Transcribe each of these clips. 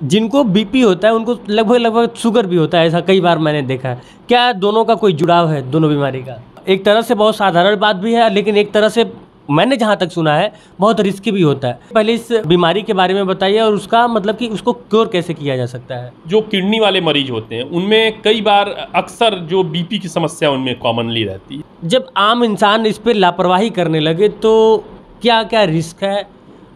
जिनको बीपी होता है उनको लगभग लगभग शुगर भी होता है, ऐसा कई बार मैंने देखा है। क्या दोनों का कोई जुड़ाव है, दोनों बीमारी का? एक तरह से बहुत साधारण बात भी है, लेकिन एक तरह से मैंने जहाँ तक सुना है बहुत रिस्की भी होता है। पहले इस बीमारी के बारे में बताइए और उसका मतलब कि उसको क्योर कैसे किया जा सकता है। जो किडनी वाले मरीज होते हैं उनमें कई बार अक्सर जो बीपी की समस्या उनमें कॉमनली रहती है। जब आम इंसान इस पर लापरवाही करने लगे तो क्या क्या रिस्क है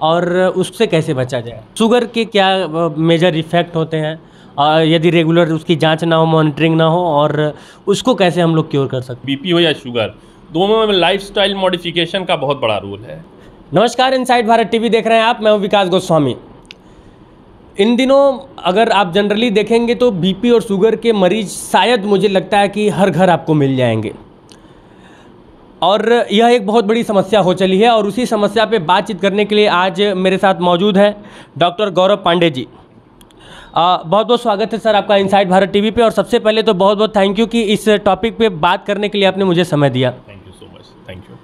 और उससे कैसे बचा जाए? शुगर के क्या मेजर इफ़ेक्ट होते हैं, और यदि रेगुलर उसकी जांच ना हो, मॉनिटरिंग ना हो, और उसको कैसे हम लोग क्योर कर सकते हैं? बीपी हो या शुगर, दोनों में लाइफस्टाइल मॉडिफिकेशन का बहुत बड़ा रोल है। नमस्कार, इनसाइड भारत टीवी देख रहे हैं आप। मैं हूं विकास गोस्वामी। इन दिनों अगर आप जनरली देखेंगे तो बीपी और शुगर के मरीज शायद मुझे लगता है कि हर घर आपको मिल जाएंगे, और यह एक बहुत बड़ी समस्या हो चली है। और उसी समस्या पे बातचीत करने के लिए आज मेरे साथ मौजूद हैं डॉक्टर गौरव पांडे जी। बहुत बहुत स्वागत है सर आपका इनसाइड भारत टीवी पे। और सबसे पहले तो बहुत बहुत थैंक यू कि इस टॉपिक पे बात करने के लिए आपने मुझे समय दिया। Thank you so much. Thank you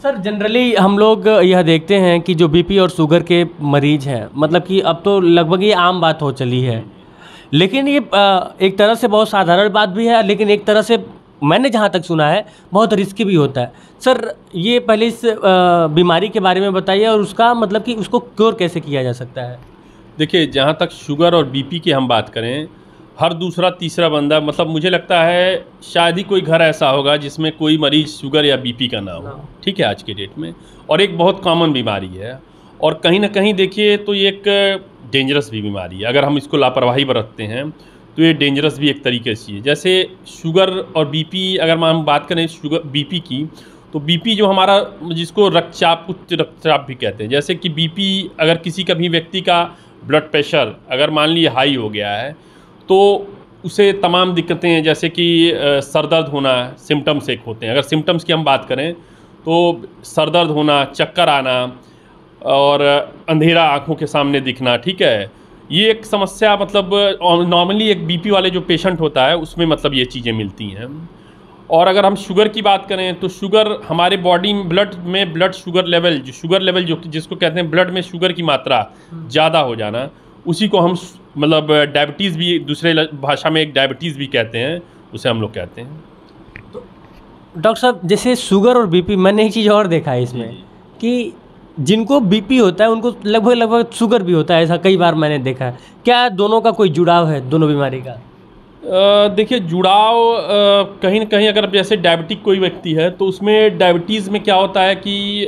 sir, generally हम लोग यह देखते हैं कि जो बीपी और शुगर के मरीज हैं, मतलब कि अब तो लगभग ये आम बात हो चली है, लेकिन ये एक तरह से बहुत साधारण बात भी है, लेकिन एक तरह से मैंने जहाँ तक सुना है बहुत रिस्की भी होता है। सर, ये पहले इस बीमारी के बारे में बताइए और उसका मतलब कि उसको क्योर कैसे किया जा सकता है। देखिए, जहाँ तक शुगर और बीपी की हम बात करें, हर दूसरा तीसरा बंदा, मतलब मुझे लगता है शायद ही कोई घर ऐसा होगा जिसमें कोई मरीज शुगर या बीपी का ना हो। ठीक है, आज के डेट में, और एक बहुत कॉमन बीमारी है, और कहीं ना कहीं देखिए तो ये एक डेंजरस भी बीमारी है। अगर हम इसको लापरवाही बरतते हैं तो ये डेंजरस भी एक तरीके से है। जैसे शुगर और बीपी, अगर हम बात करें शुगर बीपी की, तो बीपी जो हमारा, जिसको रक्तचाप, उच्च रक्तचाप भी कहते हैं, जैसे कि बीपी अगर किसी का भी व्यक्ति का ब्लड प्रेशर अगर मान लीजिए हाई हो गया है तो उसे तमाम दिक्कतें हैं, जैसे कि सर दर्द होना, सिम्टम्स एक होते हैं। अगर सिम्टम्स की हम बात करें तो सर दर्द होना, चक्कर आना, और अंधेरा आँखों के सामने दिखना। ठीक है, ये एक समस्या, मतलब नॉर्मली एक बीपी वाले जो पेशेंट होता है उसमें मतलब ये चीज़ें मिलती हैं। और अगर हम शुगर की बात करें तो शुगर हमारे बॉडी में, ब्लड शुगर लेवल, जो जिसको कहते हैं ब्लड में शुगर की मात्रा ज़्यादा हो जाना, उसी को हम मतलब डायबिटीज़ भी, दूसरे भाषा में एक डायबिटीज़ भी कहते हैं, उसे हम लोग कहते हैं। तो डॉक्टर साहब, जैसे शुगर और बीपी, मैंने एक चीज़ और देखा है इसमें कि जिनको बीपी होता है उनको लगभग लगभग शुगर भी होता है, ऐसा कई बार मैंने देखा है। क्या दोनों का कोई जुड़ाव है, दोनों बीमारी का? देखिए, जुड़ाव कहीं ना कहीं, अगर जैसे डायबिटिक कोई व्यक्ति है तो उसमें डायबिटीज़ में क्या होता है कि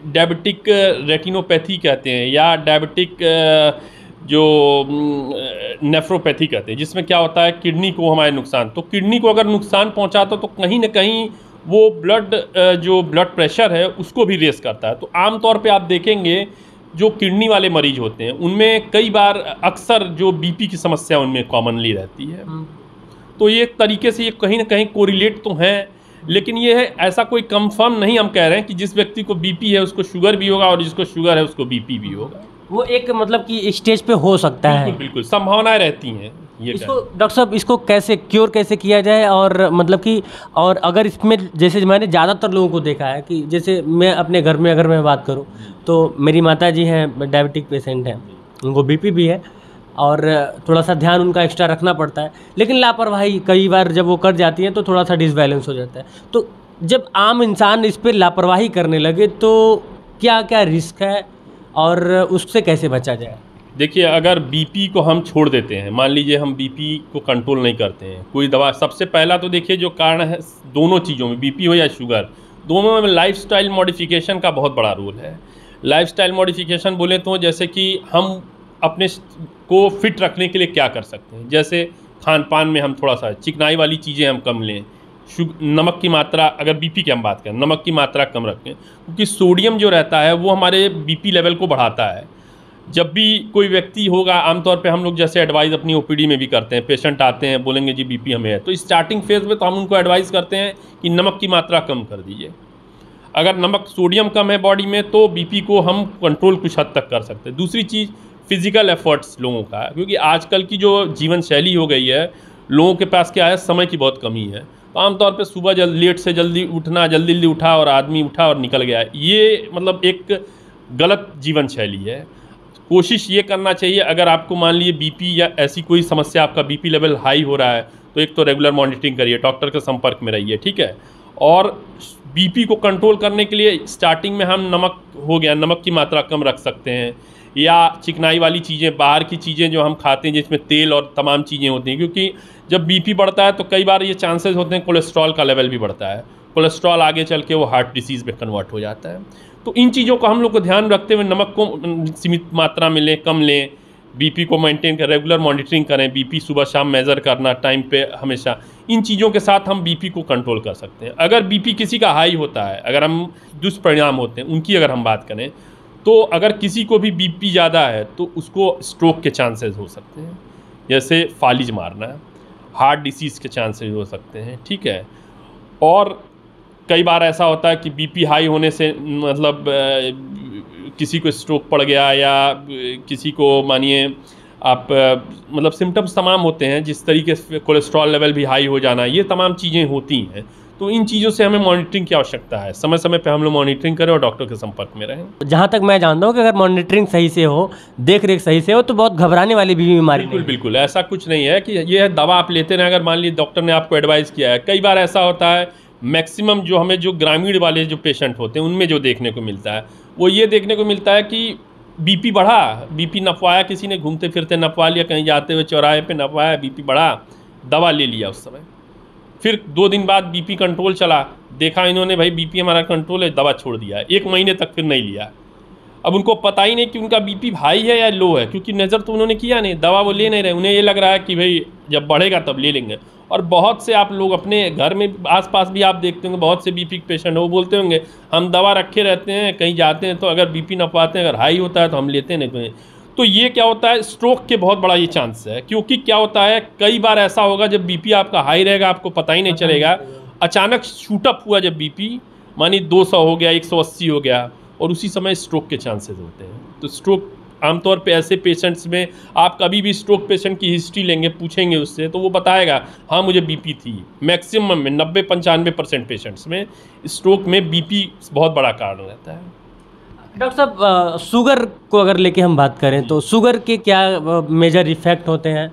डायबिटिक रेटिनोपैथी कहते हैं, या डायबिटिक जो नेफ्रोपैथी कहते हैं, जिसमें क्या होता है किडनी को हमारे नुकसान, तो किडनी को अगर नुकसान पहुंचाता तो कहीं ना कहीं वो जो ब्लड प्रेशर है उसको भी रेस करता है। तो आमतौर पे आप देखेंगे जो किडनी वाले मरीज होते हैं उनमें कई बार अक्सर जो बीपी की समस्या उनमें कॉमनली रहती है। तो ये एक तरीके से ये कहीं ना कहीं कोरिलेट तो हैं, लेकिन ये है ऐसा कोई कंफर्म नहीं हम कह रहे हैं कि जिस व्यक्ति को बीपी है उसको शुगर भी होगा और जिसको शुगर है उसको बीपी भी होगा। वो एक मतलब कि स्टेज पे हो सकता है। बिल्कुल बिल्कुल, संभावनाएं रहती हैं। ये इसको डॉक्टर साहब, इसको कैसे क्योर कैसे किया जाए? और मतलब कि, और अगर इसमें, जैसे मैंने ज़्यादातर लोगों को देखा है कि जैसे मैं अपने घर में अगर मैं बात करूं तो मेरी माता जी हैं, डायबिटिक पेशेंट हैं, उनको बीपी भी है, और थोड़ा सा ध्यान उनका एक्स्ट्रा रखना पड़ता है, लेकिन लापरवाही कई बार जब वो कर जाती हैं तो थोड़ा सा डिसबैलेंस हो जाता है। तो जब आम इंसान इस पर लापरवाही करने लगे तो क्या क्या रिस्क है और उससे कैसे बचा जाए? देखिए, अगर बीपी को हम छोड़ देते हैं, मान लीजिए हम बीपी को कंट्रोल नहीं करते हैं, कोई दवा, सबसे पहला तो देखिए जो कारण है दोनों चीज़ों में, बीपी हो या शुगर, दोनों में लाइफस्टाइल मॉडिफिकेशन का बहुत बड़ा रोल है। लाइफस्टाइल मॉडिफिकेशन बोले तो जैसे कि हम अपने को फिट रखने के लिए क्या कर सकते हैं, जैसे खान पान में हम थोड़ा सा चिकनाई वाली चीज़ें हम कम लें, नमक की मात्रा, अगर बीपी की हम बात करें, नमक की मात्रा कम रखें, क्योंकि सोडियम जो रहता है वो हमारे बीपी लेवल को बढ़ाता है। जब भी कोई व्यक्ति होगा, आमतौर पे हम लोग जैसे एडवाइस अपनी ओपीडी में भी करते हैं, पेशेंट आते हैं बोलेंगे जी बीपी हमें है, तो स्टार्टिंग फेज में तो हम उनको एडवाइस करते हैं कि नमक की मात्रा कम कर दीजिए। अगर नमक, सोडियम कम है बॉडी में तो बीपी को हम कंट्रोल कुछ हद तक कर सकते हैं। दूसरी चीज़ फिजिकल एफर्ट्स लोगों का, क्योंकि आजकल की जो जीवन शैली हो गई है, लोगों के पास क्या है, समय की बहुत कमी है। तो आमतौर पे सुबह लेट से जल्दी उठना, जल्दी उठा और आदमी उठा और निकल गया, ये मतलब एक गलत जीवन शैली है। कोशिश ये करना चाहिए, अगर आपको मान लीजिए बीपी या ऐसी कोई समस्या, आपका बीपी लेवल हाई हो रहा है, तो एक तो रेगुलर मॉनिटरिंग करिए, डॉक्टर के संपर्क में रहिए, ठीक है। और बीपी को कंट्रोल करने के लिए स्टार्टिंग में हम नमक की मात्रा कम रख सकते हैं, या चिकनाई वाली चीज़ें, बाहर की चीज़ें जो हम खाते हैं जिसमें तेल और तमाम चीज़ें होती हैं, क्योंकि जब बीपी बढ़ता है तो कई बार ये चांसेस होते हैं कोलेस्ट्रॉल का लेवल भी बढ़ता है, कोलेस्ट्रॉल आगे चल के वो हार्ट डिसीज़ में कन्वर्ट हो जाता है। तो इन चीज़ों का हम लोग को ध्यान रखते हुए नमक को सीमित मात्रा में लें, कम लें, बीपी को मेंटेन करें, रेगुलर मॉनिटरिंग करें, बीपी सुबह शाम मेज़र करना टाइम पे हमेशा, इन चीज़ों के साथ हम बीपी को कंट्रोल कर सकते हैं। अगर बीपी किसी का हाई होता है, अगर हम दुष्परिणाम होते हैं उनकी अगर हम बात करें, तो अगर किसी को भी बीपी ज़्यादा है तो उसको स्ट्रोक के चांसेस हो सकते हैं, जैसे फालिज मारना, हार्ट डिसीज़ के चांसेस हो सकते हैं, ठीक है। और कई बार ऐसा होता है कि बीपी हाई होने से मतलब किसी को स्ट्रोक पड़ गया, या किसी को मानिए आप मतलब सिम्टम्स तमाम होते हैं, जिस तरीके से कोलेस्ट्रॉल लेवल भी हाई हो जाना, ये तमाम चीज़ें होती हैं। तो इन चीज़ों से हमें मॉनिटरिंग की आवश्यकता है, समय समय पे हम लोग मॉनिटरिंग करें और डॉक्टर के संपर्क में रहें। जहाँ तक मैं जानता हूँ कि अगर मॉनिटरिंग सही से हो, देख रेख सही से हो, तो बहुत घबराने वाली भी बीमारी नहीं है। बिल्कुल ऐसा कुछ नहीं है कि ये दवा आप लेते रहें, अगर मान लीजिए डॉक्टर ने आपको एडवाइस किया है। कई बार ऐसा होता है, मैक्सिमम जो ग्रामीण वाले जो पेशेंट होते हैं उनमें जो देखने को मिलता है, वो ये देखने को मिलता है कि बीपी बढ़ा, बीपी नपवाया, किसी ने घूमते फिरते नपवा लिया, कहीं जाते हुए चौराहे पे नपवाया, बीपी बढ़ा, दवा ले लिया उस समय, फिर 2 दिन बाद बीपी कंट्रोल चला, देखा इन्होंने भाई बीपी हमारा कंट्रोल है, दवा छोड़ दिया, 1 महीने तक फिर नहीं लिया। अब उनको पता ही नहीं कि उनका बीपी हाई है या लो है, क्योंकि नज़र तो उन्होंने किया नहीं, दवा वो ले नहीं रहे, उन्हें ये लग रहा है कि भाई जब बढ़ेगा तब ले लेंगे। और बहुत से आप लोग अपने घर में आसपास भी आप देखते होंगे, बहुत से बीपी के पेशेंट हैं, वो बोलते होंगे हम दवा रखे रहते हैं, कहीं जाते हैं तो अगर बीपी नपवाते हैं, अगर हाई होता है तो हम लेते नहीं। तो ये क्या होता है, स्ट्रोक के बहुत बड़ा ये चांस है, क्योंकि क्या होता है कई बार ऐसा होगा जब बीपी आपका हाई रहेगा, आपको पता ही नहीं चलेगा, अचानक शूटअप हुआ जब बीपी मानी 200 हो गया, 180 हो गया, और उसी समय स्ट्रोक के चांसेस होते हैं। तो स्ट्रोक आमतौर पे ऐसे पेशेंट्स में, आप कभी भी स्ट्रोक पेशेंट की हिस्ट्री लेंगे, पूछेंगे उससे, तो वो बताएगा हाँ मुझे बीपी थी। मैक्सिमम में 90-95% पेशेंट्स में स्ट्रोक में बीपी बहुत बड़ा कारण रहता है। डॉक्टर साहब, शुगर को अगर लेके हम बात करें तो शुगर के क्या मेजर इफ़ेक्ट होते हैं,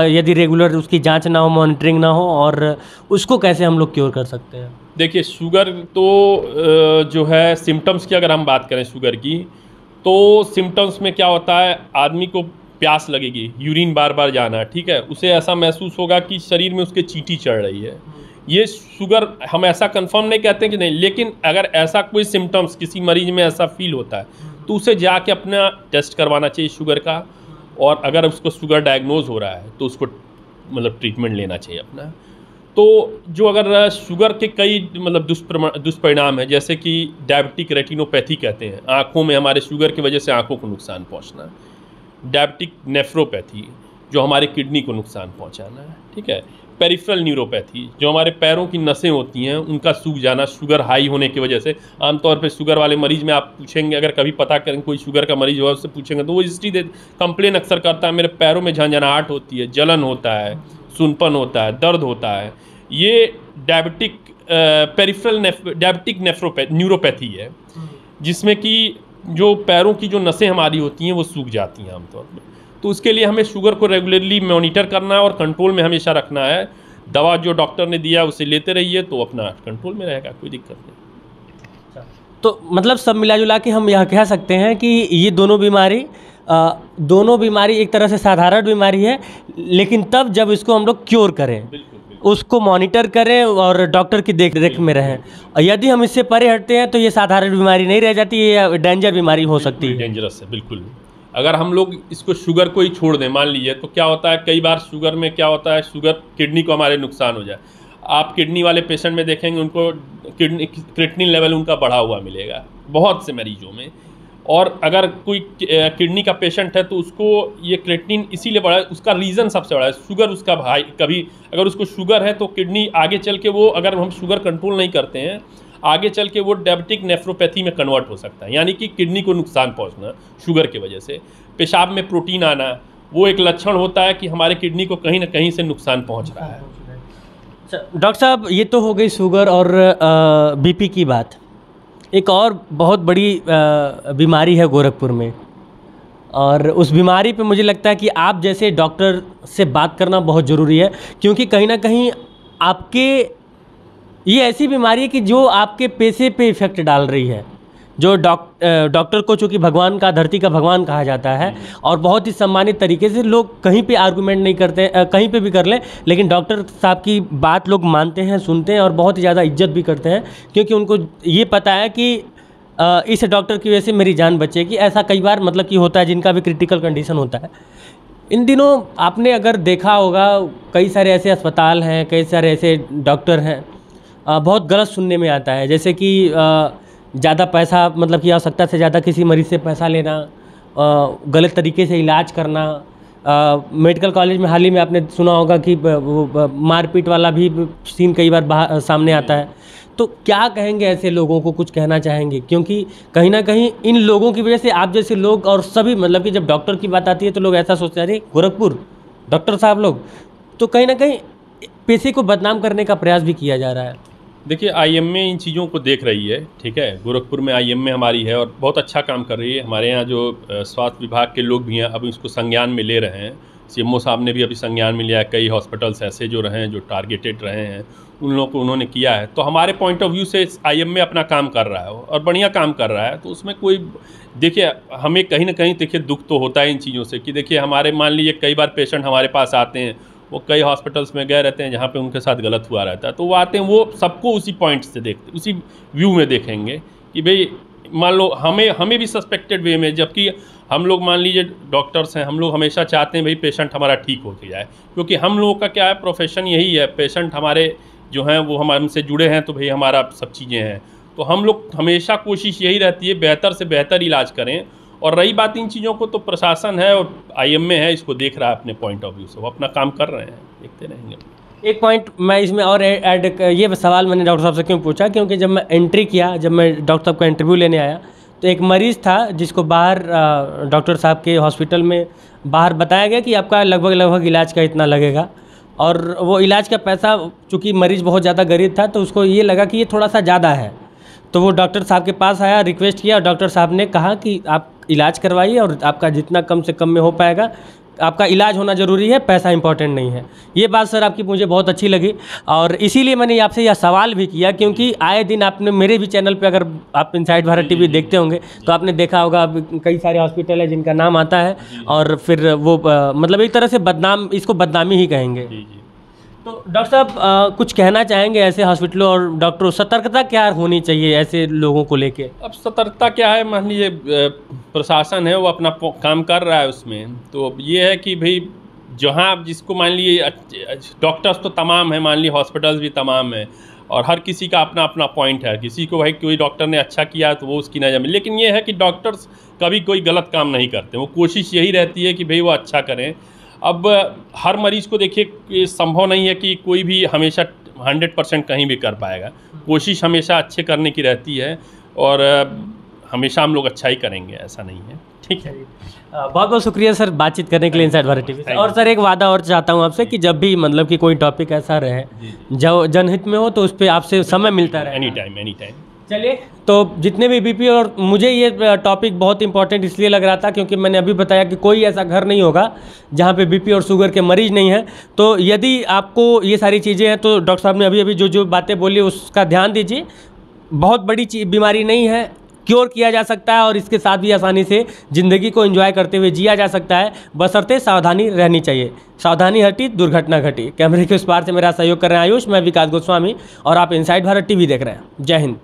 यदि रेगुलर उसकी जांच ना हो, मॉनिटरिंग ना हो, और उसको कैसे हम लोग क्योर कर सकते हैं? देखिए, शुगर तो जो है सिम्टम्स की अगर हम बात करें शुगर की, तो सिम्टम्स में क्या होता है, आदमी को प्यास लगेगी, यूरिन बार बार जाना, ठीक है, उसे ऐसा महसूस होगा कि शरीर में उसके चींटी चढ़ रही है। ये शुगर, हम ऐसा कंफर्म नहीं कहते हैं कि नहीं, लेकिन अगर ऐसा कोई सिम्टम्स किसी मरीज में ऐसा फील होता है तो उसे जाके अपना टेस्ट करवाना चाहिए शुगर का, और अगर उसको शुगर डायग्नोज हो रहा है तो उसको मतलब ट्रीटमेंट लेना चाहिए अपना। तो जो अगर शुगर के कई मतलब दुष्परिणाम है, जैसे कि डायबिटिक रेटिनोपैथी कहते हैं, आँखों में हमारे शुगर की वजह से आँखों को नुकसान पहुँचना, डायबिटिक नेफ्रोपैथी जो हमारे किडनी को नुकसान पहुँचाना है, ठीक है, पेरिफेरल न्यूरोपैथी जो हमारे पैरों की नसें होती हैं उनका सूख जाना शुगर हाई होने की वजह से। आमतौर पे शुगर वाले मरीज में आप पूछेंगे, अगर कभी पता करें कोई शुगर का मरीज हुआ उससे पूछेंगे तो वो हिस्ट्री दे, कंप्लेन अक्सर करता है मेरे पैरों में झंझनाहट होती है, जलन होता है, सुनपन होता है, दर्द होता है। ये डायबिटिक पेरिफेरल डायबिटिक न्यूरोपैथी है, जिसमें कि जो पैरों की जो नसें हमारी होती हैं वो सूख जाती हैं आमतौर पर। तो उसके लिए हमें शुगर को रेगुलरली मॉनिटर करना है और कंट्रोल में हमेशा रखना है। दवा जो डॉक्टर ने दिया उसे लेते रहिए तो अपना कंट्रोल में रहेगा, कोई दिक्कत नहीं। तो मतलब सब मिला जुला के हम यह कह सकते हैं कि ये दोनों बीमारी एक तरह से साधारण बीमारी है, लेकिन तब जब इसको हम लोग क्योर करें, उसको मॉनिटर करें और डॉक्टर की देख रेख में रहें। और यदि हम इससे परे हटते हैं तो ये साधारण बीमारी नहीं रह जाती, ये डेंजर बीमारी हो सकती है, डेंजरस है बिल्कुल। अगर हम लोग इसको शुगर को ही छोड़ दें मान लीजिए, तो क्या होता है कई बार शुगर में क्या होता है, शुगर किडनी को हमारे नुकसान हो जाए। आप किडनी वाले पेशेंट में देखेंगे उनको क्रिएटिनिन लेवल उनका बढ़ा हुआ मिलेगा बहुत से मरीजों में। और अगर कोई किडनी का पेशेंट है तो उसको ये क्रिएटिनिन इसीलिए बढ़ा है, उसका रीज़न सबसे बड़ा है शुगर। उसका भाई कभी अगर उसको शुगर है तो किडनी आगे चल के वो, अगर हम शुगर कंट्रोल नहीं करते हैं, आगे चल के वो डायबिटिक नेफ्रोपैथी में कन्वर्ट हो सकता है, यानी कि किडनी को नुकसान पहुंचना शुगर की वजह से। पेशाब में प्रोटीन आना वो एक लक्षण होता है कि हमारे किडनी को कहीं ना कहीं से नुकसान पहुंच रहा है। डॉक्टर साहब, ये तो हो गई शुगर और बीपी की बात। एक और बहुत बड़ी बीमारी है गोरखपुर में, और उस बीमारी पे मुझे लगता है कि आप जैसे डॉक्टर से बात करना बहुत ज़रूरी है, क्योंकि कहीं ना कहीं आपके ये ऐसी बीमारी है कि जो आपके पैसे पे इफ़ेक्ट डाल रही है। जो डॉक्टर को चूँकि भगवान का, धरती का भगवान कहा जाता है, और बहुत ही सम्मानित तरीके से लोग कहीं पे आर्गूमेंट नहीं करते, कहीं पे भी कर लें, लेकिन डॉक्टर साहब की बात लोग मानते हैं, सुनते हैं और बहुत ही ज़्यादा इज्जत भी करते हैं, क्योंकि उनको ये पता है कि इस डॉक्टर की वजह से मेरी जान बचेगी। ऐसा कई बार मतलब कि होता है जिनका भी क्रिटिकल कंडीशन होता है। इन दिनों आपने अगर देखा होगा, कई सारे ऐसे अस्पताल हैं, कई सारे ऐसे डॉक्टर हैं, बहुत गलत सुनने में आता है, जैसे कि ज़्यादा पैसा, मतलब कि आवश्यकता से ज़्यादा किसी मरीज़ से पैसा लेना, गलत तरीके से इलाज करना। मेडिकल कॉलेज में हाल ही में आपने सुना होगा कि मारपीट वाला भी सीन कई बार सामने आता है। तो क्या कहेंगे ऐसे लोगों को, कुछ कहना चाहेंगे? क्योंकि कहीं ना कहीं इन लोगों की वजह से आप जैसे लोग और सभी, मतलब कि जब डॉक्टर की बात आती है तो लोग ऐसा सोचते हैं अरे गोरखपुर डॉक्टर साहब लोग, तो कहीं ना कहीं पैसे को बदनाम करने का प्रयास भी किया जा रहा है। देखिए, आईएमए इन चीज़ों को देख रही है, ठीक है। गोरखपुर में आईएमए हमारी है और बहुत अच्छा काम कर रही है। हमारे यहाँ जो स्वास्थ्य विभाग के लोग भी हैं, अब इसको संज्ञान में ले रहे हैं। सीएमओ साहब ने भी अभी संज्ञान में लिया है। कई हॉस्पिटल्स ऐसे जो रहे हैं, जो टारगेटेड रहे हैं, उन लोगों को उन्होंने किया है। तो हमारे पॉइंट ऑफ व्यू से आईएमए अपना काम कर रहा है और बढ़िया काम कर रहा है। तो उसमें कोई, देखिए, हमें कहीं ना कहीं देखिए दुख तो होता है इन चीज़ों से कि देखिए हमारे, मान लीजिए कई बार पेशेंट हमारे पास आते हैं, वो कई हॉस्पिटल्स में गए रहते हैं जहाँ पे उनके साथ गलत हुआ रहता है, तो वो आते हैं, वो सबको उसी पॉइंट से देखते, उसी व्यू में देखेंगे कि भाई मान लो हमें भी सस्पेक्टेड वे में, जबकि हम लोग मान लीजिए डॉक्टर्स हैं, हम लोग हमेशा चाहते हैं भाई पेशेंट हमारा ठीक हो के जाए, क्योंकि हम लोगों का क्या है, प्रोफेशन यही है, पेशेंट हमारे जो हैं वो हमसे जुड़े हैं, तो भाई हमारा सब चीज़ें हैं। तो हम लोग हमेशा कोशिश यही रहती है बेहतर से बेहतर इलाज करें। और रही बात इन चीज़ों को, तो प्रशासन है और आईएमए है, इसको देख रहा है अपने पॉइंट ऑफ व्यू से, वो अपना काम कर रहे हैं, देखते रहेंगे। एक पॉइंट मैं इसमें और ऐड, ये सवाल मैंने डॉक्टर साहब से क्यों पूछा, क्योंकि जब मैं एंट्री किया, जब मैं डॉक्टर साहब का इंटरव्यू लेने आया, तो एक मरीज़ था जिसको बाहर डॉक्टर साहब के हॉस्पिटल में बाहर बताया गया कि आपका लगभग इलाज का इतना लगेगा, और वो इलाज का पैसा, चूँकि मरीज़ बहुत ज़्यादा गरीब था, तो उसको ये लगा कि ये थोड़ा सा ज़्यादा है। तो वो डॉक्टर साहब के पास आया, रिक्वेस्ट किया, और डॉक्टर साहब ने कहा कि आप इलाज करवाइए, और आपका जितना कम से कम में हो पाएगा, आपका इलाज होना ज़रूरी है, पैसा इंपॉर्टेंट नहीं है। ये बात सर आपकी मुझे बहुत अच्छी लगी, और इसीलिए मैंने आपसे यह सवाल भी किया, क्योंकि आए दिन आपने मेरे भी चैनल पे, अगर आप इनसाइड भारत टीवी देखते होंगे तो आपने देखा होगा कई सारे हॉस्पिटल है जिनका नाम आता है, और फिर वो मतलब एक तरह से बदनाम, इसको बदनामी ही कहेंगे। तो डॉक्टर साहब कुछ कहना चाहेंगे ऐसे हॉस्पिटलों और डॉक्टरों, सतर्कता क्या होनी चाहिए ऐसे लोगों को लेके? अब सतर्कता क्या है, मान लीजिए प्रशासन है वो अपना काम कर रहा है उसमें, तो ये है कि भाई जहाँ जिसको, मान लीजिए डॉक्टर्स तो तमाम है, मान लीजिए हॉस्पिटल्स भी तमाम है, और हर किसी का अपना अपना पॉइंट है। किसी को भाई कोई डॉक्टर ने अच्छा किया तो वो उसकी नज़र में, लेकिन ये है कि डॉक्टर्स कभी कोई गलत काम नहीं करते, वो कोशिश यही रहती है कि भाई वो अच्छा करें। अब हर मरीज़ को देखिए संभव नहीं है कि कोई भी हमेशा 100% कहीं भी कर पाएगा। कोशिश हमेशा अच्छे करने की रहती है, और हमेशा हम लोग अच्छा ही करेंगे, ऐसा नहीं है। ठीक है, बहुत बहुत शुक्रिया सर बातचीत करने के लिए इनसाइड भारत टीवी से। और सर एक वादा और चाहता हूँ आपसे कि जब भी मतलब कि कोई टॉपिक ऐसा रहे जो जनहित में हो, तो उस पर आपसे समय मिलता रहे। Any time. चलिए, तो जितने भी बीपी, और मुझे ये टॉपिक बहुत इंपॉर्टेंट इसलिए लग रहा था क्योंकि मैंने अभी बताया कि कोई ऐसा घर नहीं होगा जहाँ पे बीपी और शुगर के मरीज नहीं हैं। तो यदि आपको ये सारी चीज़ें हैं, तो डॉक्टर साहब ने अभी जो बातें बोली उसका ध्यान दीजिए। बहुत बड़ी बीमारी नहीं है, क्योर किया जा सकता है, और इसके साथ भी आसानी से ज़िंदगी को एंजॉय करते हुए जिया जा सकता है, बशर्ते सावधानी रहनी चाहिए। सावधानी हटी दुर्घटना घटी। कैमरे के उस पार से मेरा सहयोग कर रहे हैं आयुष, मैं विकास गोस्वामी, और आप इनसाइड भारत टीवी देख रहे हैं। जय हिंद।